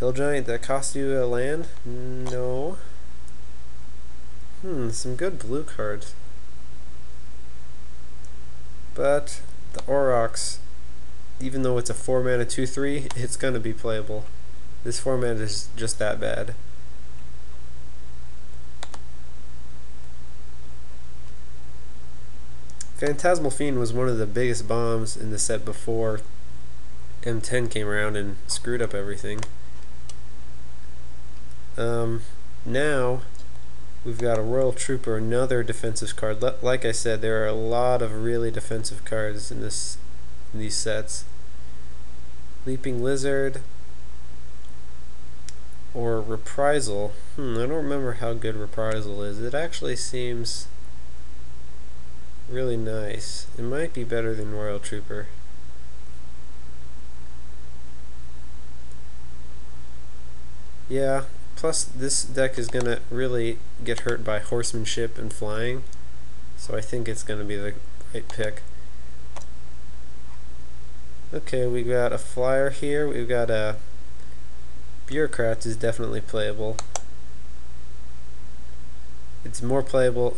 Hill Giant that cost you a land? No. Some good blue cards. But the Aurochs, even though it's a 4-mana 2/3, it's gonna be playable. This format is just that bad. Phantasmal Fiend was one of the biggest bombs in the set before M10 came around and screwed up everything. Now we've got a Royal Trooper, another defensive card. Like I said, there are a lot of really defensive cards in these sets. Leaping Lizard or Reprisal. I don't remember how good Reprisal is. It actually seems really nice. It might be better than Royal Trooper. Yeah, plus this deck is gonna really get hurt by horsemanship and flying, so I think it's gonna be the right pick. Okay, we got a flyer here. We've got a Bureaucrats is definitely playable. It's more playable.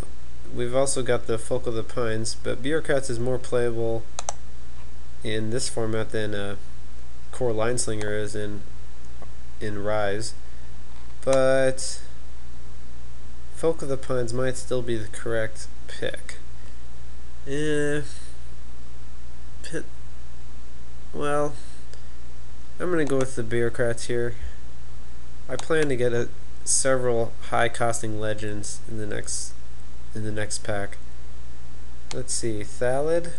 We've also got the Folk of the Pines, but Bureaucrats is more playable in this format than Core Lineslinger is in Rise. But Folk of the Pines might still be the correct pick. Well, I'm gonna go with the Bureaucrats here. I plan to get several high-costing legends in the next pack. Let's see, Thalid,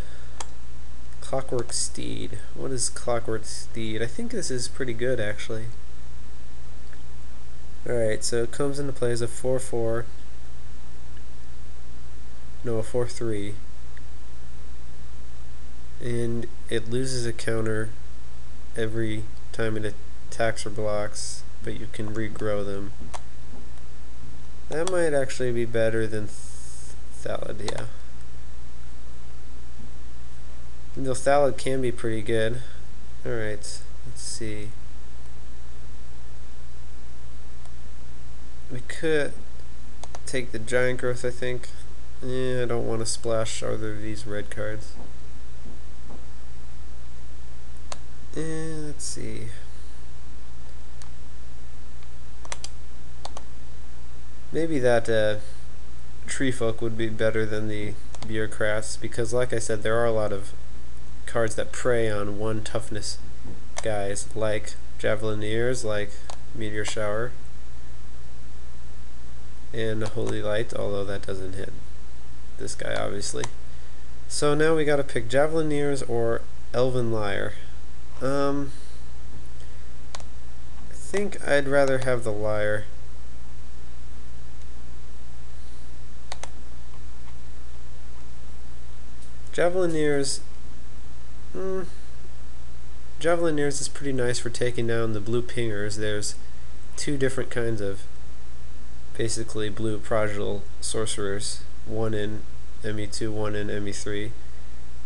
Clockwork Steed. What is Clockwork Steed? I think this is pretty good actually. Alright, so it comes into play as a 4/4. No, a 4/3. And it loses a counter every time it attacks or blocks, but you can regrow them. That might actually be better than Thalid, yeah. Though Thalid can be pretty good. Alright, let's see. We could take the Giant Growth, I think. I don't want to splash either of these red cards. Let's see. Maybe that Tree Folk would be better than the Bureaucrats, because like I said, there are a lot of cards that prey on one toughness guys, like Javelineers, like Meteor Shower, and Holy Light, although that doesn't hit this guy obviously. So now we gotta pick Javelineers or Elven Lyre. I think I'd rather have the Lyre. Javelineers is pretty nice for taking down the blue pingers. There's two different kinds of basically blue prodigal sorcerers, one in ME2, one in ME3.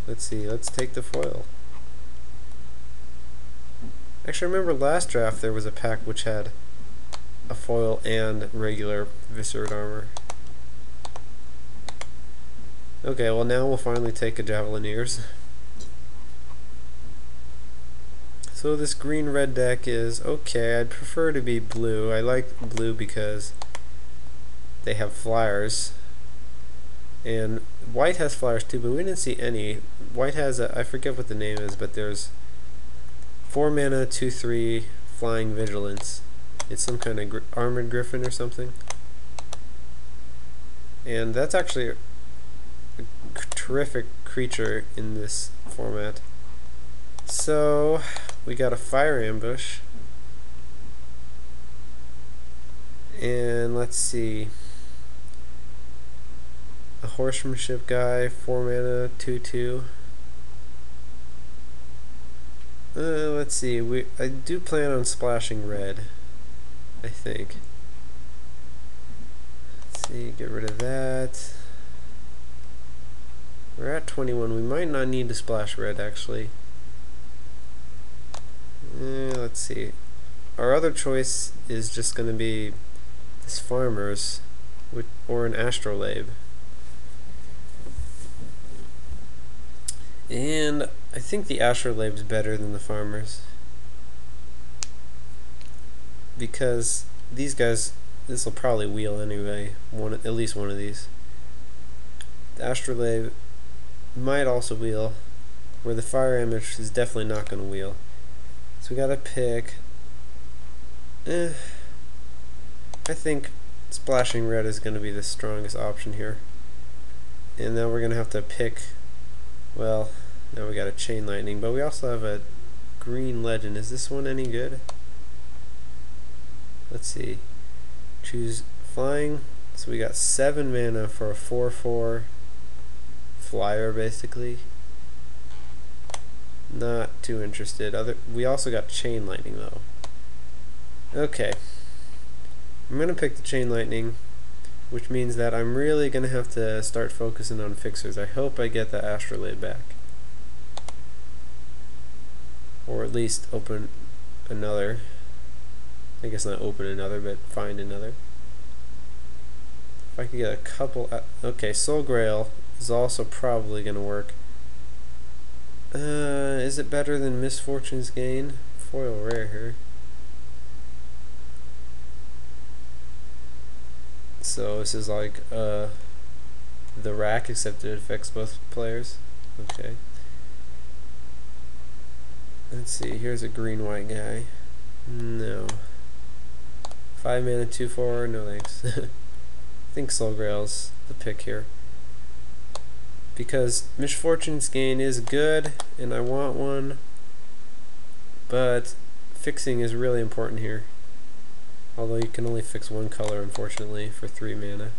Let's see, let's take the foil. Actually, I remember last draft there was a pack which had a foil and regular Viscerid armor. Okay, well now we'll finally take a Javelineers. So this green-red deck is okay. I'd prefer to be blue. I like blue because they have flyers. And white has flyers too, but we didn't see any. White has I forget what the name is, but there's 4 mana, 2/3 flying vigilance. It's some kind of armored griffin or something. And that's actually a terrific creature in this format. So we got a Fire Ambush. And let's see. A Horsemanship guy, 4 mana, 2/2. Let's see. I do plan on splashing red, I think. Let's see, get rid of that. We're at 21. We might not need to splash red, actually. Let's see. our other choice is just going to be this Farmers or an Astrolabe. And I think the Astrolabe's better than the Farmers, because these guys, this will probably wheel anyway, at least one of these. The Astrolabe might also wheel, where the Fire Image is definitely not going to wheel. So we gotta pick. I think Splashing Red is going to be the strongest option here. And now we're going to have to pick, well, now we got a Chain Lightning, but we also have a Green Legend. Is this one any good? Let's see. Choose Flying. So we got 7 mana for a 4/4 flyer, basically. Not too interested. We also got Chain Lightning though. Okay. I'm going to pick the Chain Lightning, which means that I'm really going to have to start focusing on fixers. I hope I get the Astrolabe back. Or at least open another. I guess not open another, but find another. If I could get a couple... okay, Soul Grail is also probably going to work. Is it better than Misfortune's Gain? Foil rare here. So this is like the rack, except it affects both players. Okay. Let's see, here's a green-white guy. No. 5 mana, 2/4, no thanks. I think Soul Grail's the pick here. Because Misfortune's Gain is good, and I want one, but fixing is really important here. Although you can only fix one color, unfortunately, for 3 mana.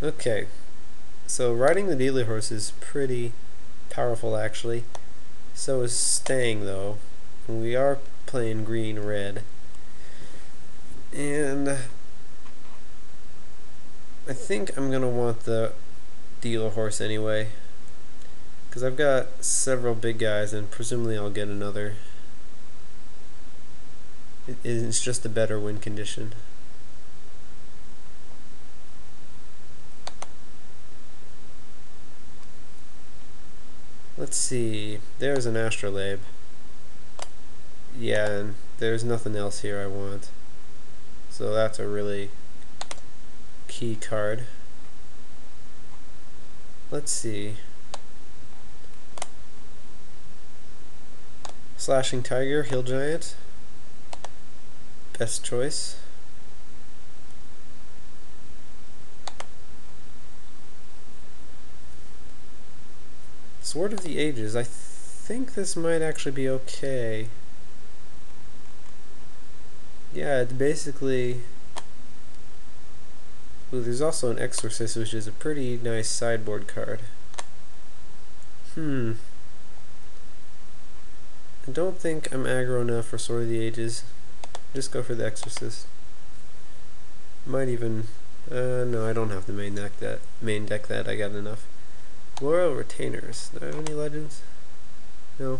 Okay, so riding the Dealer Horse is pretty powerful, actually. So is staying, though. We are playing green-red. And I think I'm going to want the Dealer Horse anyway, because I've got several big guys, and presumably I'll get another. It's just a better win condition. Let's see, there's an Astrolabe. Yeah, and there's nothing else here I want. So that's a really key card. Let's see. Slashing Tiger, Hill Giant. Best choice. Sword of the Ages. I think this might actually be okay. Yeah, it's basically... ooh, there's also an Exorcist, which is a pretty nice sideboard card. I don't think I'm aggro enough for Sword of the Ages. Just go for the Exorcist. Might even... no, I don't have to main deck that. I got enough. Loyal Retainers. Do I have any legends? No.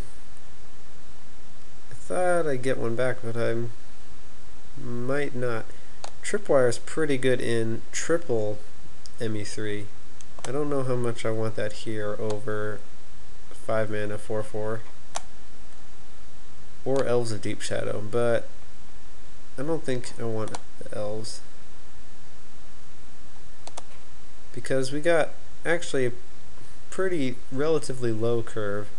I thought I'd get one back, but I might not. Tripwire is pretty good in triple ME3. I don't know how much I want that here over 5 mana 4/4 or Elves of Deep Shadow, but I don't think I want the Elves, because we got actually a pretty relatively low curve,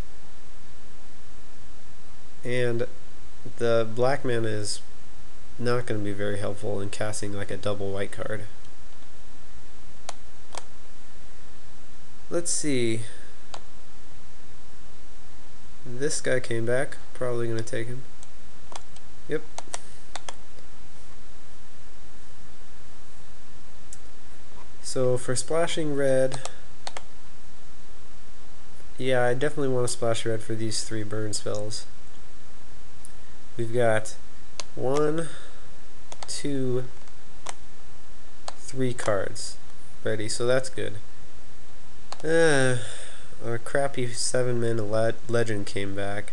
and the black mana is not going to be very helpful in casting like a double white card. Let's see. This guy came back. Probably going to take him. Yep. So for splashing red, yeah, I definitely want to splash red for these 3 burn spells. We've got 1, 2, 3 cards ready, so that's good. a crappy 7-mana legend came back.